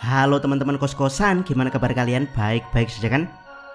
Halo teman-teman kos-kosan, gimana kabar kalian? Baik-baik saja kan?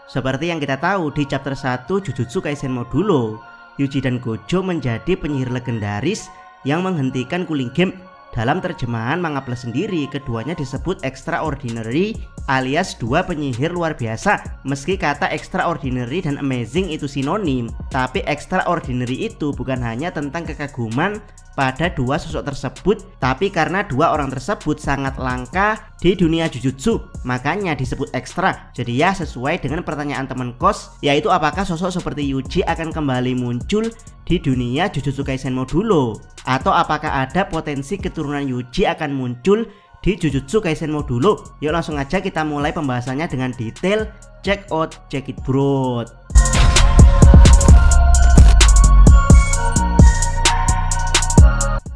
Seperti yang kita tahu di chapter 1 Jujutsu Kaisen Modulo, Yuji dan Gojo menjadi penyihir legendaris yang menghentikan cooling game. Dalam terjemahan manga plus sendiri, keduanya disebut extraordinary alias dua penyihir luar biasa. Meski kata extraordinary dan amazing itu sinonim, tapi extraordinary itu bukan hanya tentang kekaguman pada dua sosok tersebut, tapi karena dua orang tersebut sangat langka di dunia Jujutsu, makanya disebut ekstra. Jadi ya sesuai dengan pertanyaan teman kos, yaitu apakah sosok seperti Yuji akan kembali muncul di dunia Jujutsu Kaisen Modulo, atau apakah ada potensi keturunan Yuji akan muncul di Jujutsu Kaisen Modulo. Yuk langsung aja kita mulai pembahasannya dengan detail. Check it bro.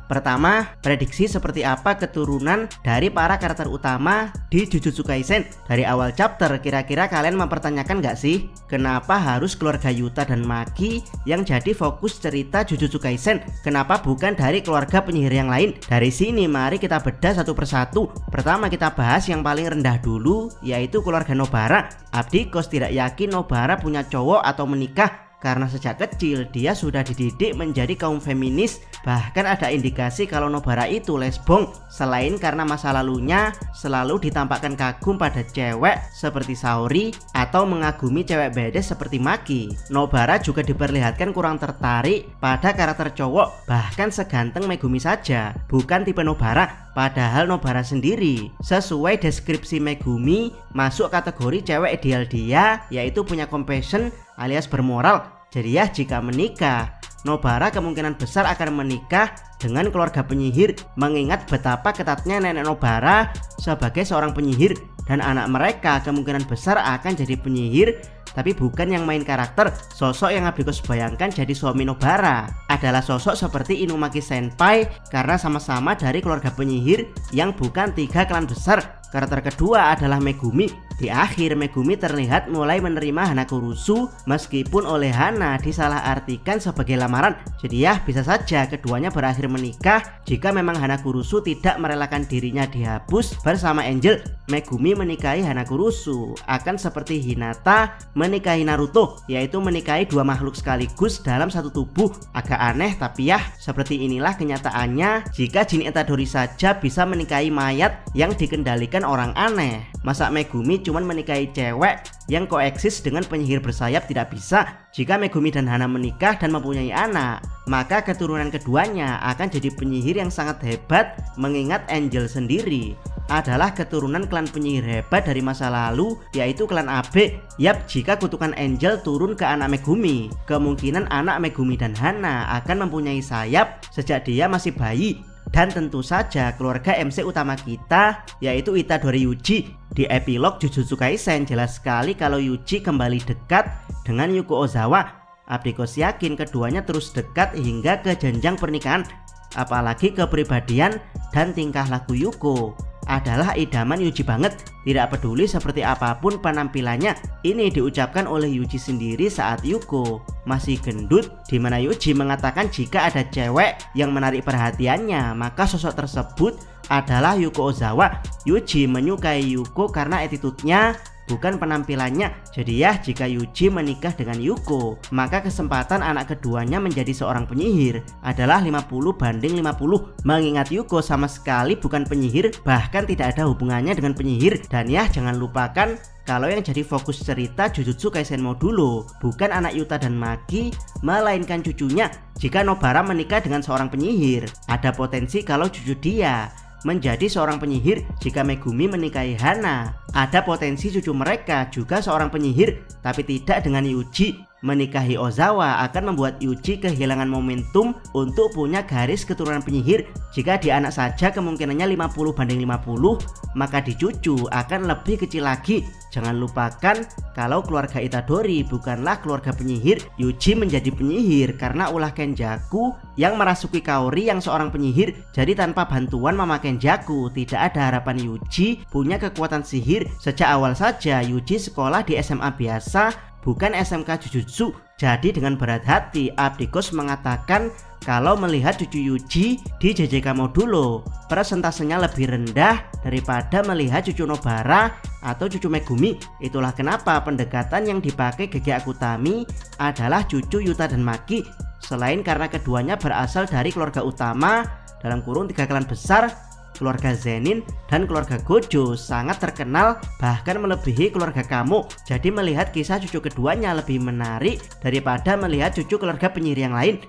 Pertama, prediksi seperti apa keturunan dari para karakter utama di Jujutsu Kaisen. Dari awal chapter, kira-kira kalian mempertanyakan gak sih, kenapa harus keluarga Yuta dan Maki yang jadi fokus cerita Jujutsu Kaisen? Kenapa bukan dari keluarga penyihir yang lain? Dari sini mari kita bedah satu persatu. Pertama kita bahas yang paling rendah dulu, yaitu keluarga Nobara. Abdi kos tidak yakin Nobara punya cowok atau menikah, karena sejak kecil dia sudah dididik menjadi kaum feminis. Bahkan ada indikasi kalau Nobara itu lesbong, selain karena masa lalunya selalu ditampakkan kagum pada cewek seperti Saori atau mengagumi cewek bedes seperti Maki. Nobara juga diperlihatkan kurang tertarik pada karakter cowok, bahkan seganteng Megumi saja bukan tipe Nobara. Padahal Nobara sendiri sesuai deskripsi Megumi masuk kategori cewek ideal dia, yaitu punya compassion alias bermoral. Jadi ya jika menikah, Nobara kemungkinan besar akan menikah dengan keluarga penyihir, mengingat betapa ketatnya nenek Nobara sebagai seorang penyihir, dan anak mereka kemungkinan besar akan jadi penyihir, tapi bukan yang main karakter. Sosok yang Abdi kos bayangkan jadi suami Nobara adalah sosok seperti Inumaki Senpai, karena sama-sama dari keluarga penyihir yang bukan tiga klan besar. Karakter kedua adalah Megumi. Di akhir Megumi terlihat mulai menerima Hanakurusu, meskipun oleh Hana disalahartikan sebagai lamaran. Jadi ya bisa saja keduanya berakhir menikah jika memang Hanakurusu tidak merelakan dirinya dihapus bersama Angel. Megumi menikahi Hanakurusu akan seperti Hinata menikahi Naruto, yaitu menikahi dua makhluk sekaligus dalam satu tubuh. Agak aneh tapi ya seperti inilah kenyataannya jika Jin Itadori saja bisa menikahi mayat yang dikendalikan orang aneh. Masa Megumi cuman menikahi cewek yang koeksis dengan penyihir bersayap tidak bisa? Jika Megumi dan Hana menikah dan mempunyai anak, maka keturunan keduanya akan jadi penyihir yang sangat hebat, mengingat Angel sendiri adalah keturunan klan penyihir hebat dari masa lalu, yaitu klan Abe. Yap, jika kutukan Angel turun ke anak Megumi, kemungkinan anak Megumi dan Hana akan mempunyai sayap sejak dia masih bayi. Dan tentu saja keluarga MC utama kita, yaitu Itadori Yuji. Di epilog Jujutsu Kaisen jelas sekali kalau Yuji kembali dekat dengan Yuko Ozawa. Abdi kos yakin keduanya terus dekat hingga ke jenjang pernikahan. Apalagi kepribadian dan tingkah laku Yuko adalah idaman Yuji banget. Tidak peduli seperti apapun penampilannya. Ini diucapkan oleh Yuji sendiri saat Yuko masih gendut, dimana Yuji mengatakan jika ada cewek yang menarik perhatiannya, maka sosok tersebut adalah Yuko Ozawa. Yuji menyukai Yuko karena attitude-nya, bukan penampilannya. Jadi ya jika Yuji menikah dengan Yuko, maka kesempatan anak keduanya menjadi seorang penyihir adalah 50/50, mengingat Yuko sama sekali bukan penyihir, bahkan tidak ada hubungannya dengan penyihir. Dan ya jangan lupakan kalau yang jadi fokus cerita Jujutsu Kaisen Modulo bukan anak Yuta dan Maki, melainkan cucunya. Jika Nobara menikah dengan seorang penyihir, ada potensi kalau cucu dia menjadi seorang penyihir. Jika Megumi menikahi Hana, ada potensi cucu mereka juga seorang penyihir. Tapi tidak dengan Yuji. Menikahi Ozawa akan membuat Yuji kehilangan momentum untuk punya garis keturunan penyihir. Jika di anak saja kemungkinannya 50/50, maka di cucu akan lebih kecil lagi. Jangan lupakan kalau keluarga Itadori bukanlah keluarga penyihir. Yuji menjadi penyihir karena ulah Kenjaku yang merasuki Kaori yang seorang penyihir. Jadi tanpa bantuan Mama Kenjaku, tidak ada harapan Yuji punya kekuatan sihir. Sejak awal saja Yuji sekolah di SMA biasa, bukan SMK Jujutsu. Jadi dengan berat hati Abdi kos mengatakan kalau melihat cucu Yuji di JJK Modulo persentasenya lebih rendah daripada melihat cucu Nobara atau cucu Megumi. Itulah kenapa pendekatan yang dipakai Gege Akutami adalah cucu Yuta dan Maki. Selain karena keduanya berasal dari keluarga utama dalam kurung 3 klan besar, keluarga Zenin dan keluarga Gojo sangat terkenal bahkan melebihi keluarga Kamo. Jadi melihat kisah cucu keduanya lebih menarik daripada melihat cucu keluarga penyihir yang lain.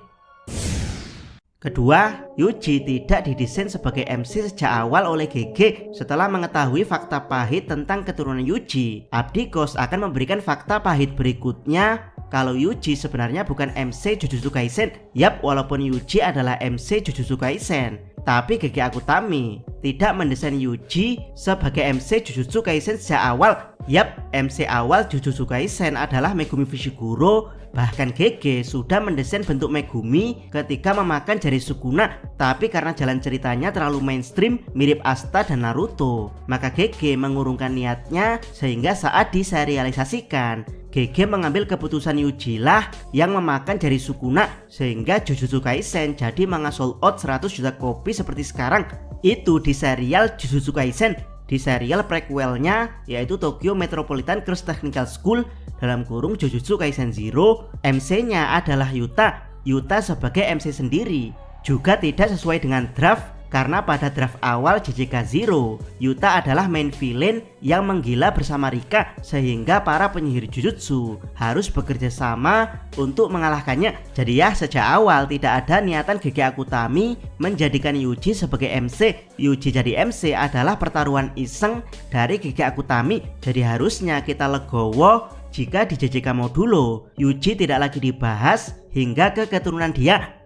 Kedua, Yuji tidak didesain sebagai MC sejak awal oleh GG. Setelah mengetahui fakta pahit tentang keturunan Yuji, Abdikos akan memberikan fakta pahit berikutnya kalau Yuji sebenarnya bukan MC Jujutsu Kaisen. Yap, walaupun Yuji adalah MC Jujutsu Kaisen, tapi Gege Akutami tidak mendesain Yuji sebagai MC Jujutsu Kaisen sejak awal. Yap, MC awal Jujutsu Kaisen adalah Megumi Fushiguro. Bahkan Gege sudah mendesain bentuk Megumi ketika memakan jari Sukuna. Tapi karena jalan ceritanya terlalu mainstream mirip Asta dan Naruto, maka Gege mengurungkan niatnya sehingga saat diserialisasikan, Gege mengambil keputusan Yuji lah yang memakan jari Sukuna, sehingga Jujutsu Kaisen jadi manga sold out 100 juta kopi seperti sekarang. Itu di serial Jujutsu Kaisen. Di serial prequelnya yaitu Tokyo Metropolitan Girls Technical School dalam kurung Jujutsu Kaisen Zero, MC-nya adalah Yuta. Yuta sebagai MC sendiri juga tidak sesuai dengan draft, karena pada draft awal JJK Zero, Yuta adalah main villain yang menggila bersama Rika, sehingga para penyihir Jujutsu harus bekerja sama untuk mengalahkannya. Jadi ya, sejak awal tidak ada niatan Gege Akutami menjadikan Yuji sebagai MC. Yuji jadi MC adalah pertaruhan iseng dari Gege Akutami. Jadi harusnya kita legowo jika di JJK Modulo Yuji tidak lagi dibahas hingga ke keturunan dia.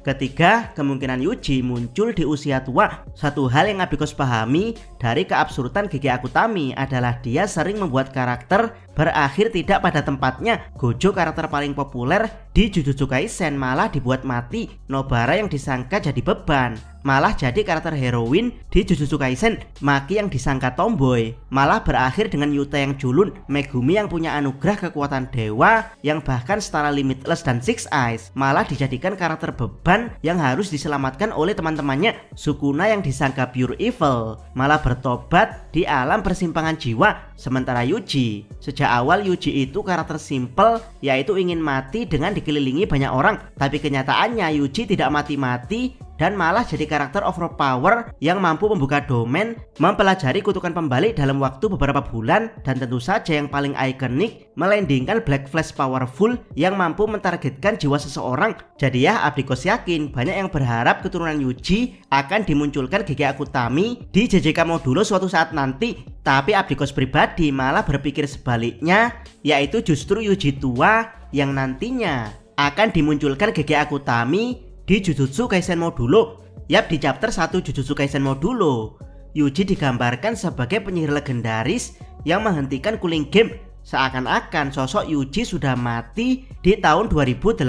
Ketiga, kemungkinan Yuji muncul di usia tua. Satu hal yang Abikos pahami dari keabsurdan Gege Akutami adalah dia sering membuat karakter berakhir tidak pada tempatnya. Gojo, karakter paling populer di Jujutsu Kaisen, malah dibuat mati. Nobara yang disangka jadi beban malah jadi karakter heroin di Jujutsu Kaisen. Maki yang disangka tomboy malah berakhir dengan Yuta yang culun. Megumi yang punya anugerah kekuatan dewa yang bahkan setara Limitless dan Six Eyes malah dijadikan karakter beban yang harus diselamatkan oleh teman-temannya. Sukuna yang disangka pure evil malah bertobat di alam persimpangan jiwa. Sementara Yuji, sejak awal Yuji itu karakter simple, yaitu ingin mati dengan dikelilingi banyak orang. Tapi kenyataannya Yuji tidak mati-mati dan malah jadi karakter overpower yang mampu membuka domain, mempelajari kutukan pembalik dalam waktu beberapa bulan, dan tentu saja yang paling ikonik, melandingkan Black Flash Powerful yang mampu mentargetkan jiwa seseorang. Jadi ya, Abdikos yakin banyak yang berharap keturunan Yuji akan dimunculkan Gege Akutami di JJK Modulo suatu saat nanti. Tapi Abdikos pribadi malah berpikir sebaliknya, yaitu justru Yuji tua yang nantinya akan dimunculkan Gege Akutami di Jujutsu Kaisen Modulo. Yap, di chapter 1 Jujutsu Kaisen Modulo, Yuji digambarkan sebagai penyihir legendaris yang menghentikan cooling game. Seakan-akan sosok Yuji sudah mati di tahun 2086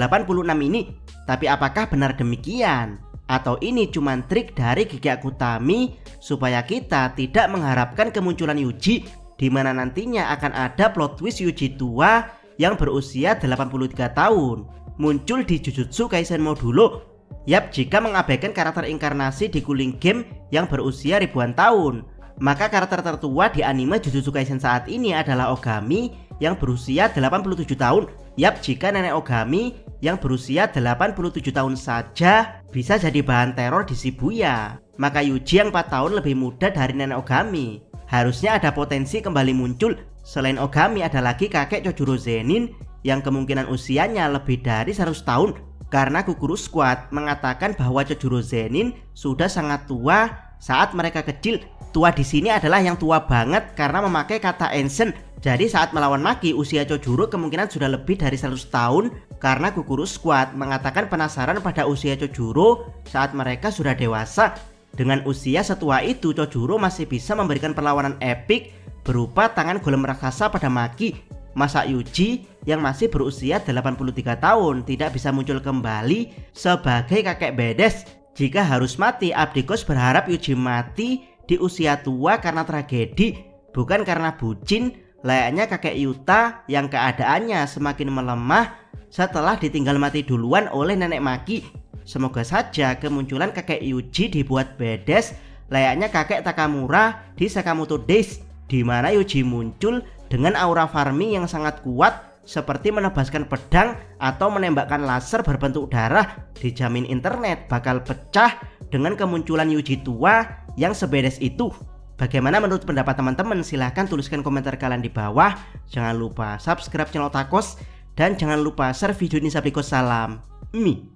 ini. Tapi apakah benar demikian? Atau ini cuma trik dari Gege Akutami supaya kita tidak mengharapkan kemunculan Yuji, di mana nantinya akan ada plot twist Yuji tua yang berusia 83 tahun muncul di Jujutsu Kaisen Modulo. Yap, jika mengabaikan karakter inkarnasi di cooling game yang berusia ribuan tahun, maka karakter tertua di anime Jujutsu Kaisen saat ini adalah Ogami yang berusia 87 tahun. Yap, jika nenek Ogami yang berusia 87 tahun saja bisa jadi bahan teror di Shibuya, maka Yuji yang 4 tahun lebih muda dari nenek Ogami harusnya ada potensi kembali muncul. Selain Ogami, ada lagi kakek Chojuro Zenin yang kemungkinan usianya lebih dari 100 tahun, karena Kukuru Squad mengatakan bahwa Chojuro Zenin sudah sangat tua saat mereka kecil. Tua di sini adalah yang tua banget karena memakai kata ancient. Jadi saat melawan Maki, usia Chojuro kemungkinan sudah lebih dari 100 tahun, karena Kukuru Squad mengatakan penasaran pada usia Chojuro saat mereka sudah dewasa. Dengan usia setua itu, Chojuro masih bisa memberikan perlawanan epik berupa tangan golem raksasa pada Maki. Masa Yuji yang masih berusia 83 tahun tidak bisa muncul kembali sebagai kakek bedes? Jika harus mati, Abdikos berharap Yuji mati di usia tua karena tragedi, bukan karena bucin layaknya kakek Yuta yang keadaannya semakin melemah setelah ditinggal mati duluan oleh nenek Maki. Semoga saja kemunculan kakek Yuji dibuat bedes layaknya kakek Takamura di Sakamoto Days, di mana Yuji muncul dengan aura farming yang sangat kuat seperti menebaskan pedang atau menembakkan laser berbentuk darah. Dijamin internet bakal pecah dengan kemunculan Yuji tua yang sebedes itu. Bagaimana menurut pendapat teman-teman? Silahkan tuliskan komentar kalian di bawah. Jangan lupa subscribe channel Otakos dan jangan lupa share video ini. Salam Mi.